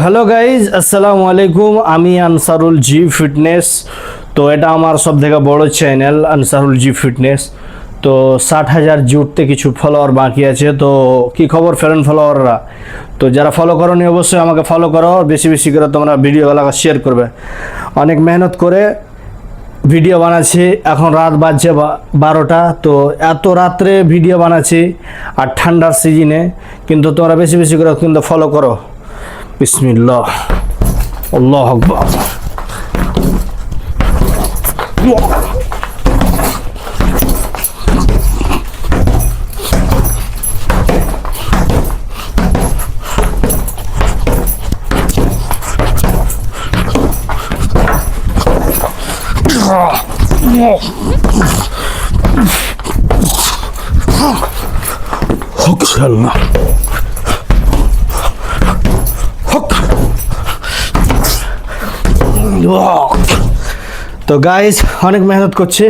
Hello guys, আসসালামু আলাইকুম। আমি আনসারুল জি ফিটনেস। তো এটা আমার সব থেকে বড় চ্যানেল আনসারুল জি ফিটনেস। তো 60,000 জুটতে কিছু ফলোয়ার বাকি আছে। তো কি খবর ফ্রেন্ড ফলোয়াররা? তো যারা ফলো করোনি অবশ্যই আমাকে ফলো করো, বেশি বেশি করে তোমরা ভিডিওগুলো শেয়ার করবে। অনেক মেহনত করে ভিডিও বানাচ্ছি, এখন রাত বাজছে 12টা। তো এত রাত্রে ভিডিও বানাচ্ছি আর ঠান্ডার সিজনে, কিন্তু তোমরা বেশি বেশি করে কিন্তু ফলো করো। বিসমিল্লাহ, আল্লাহু আকবার। তো গাইস, অনেক মেহনত করছি।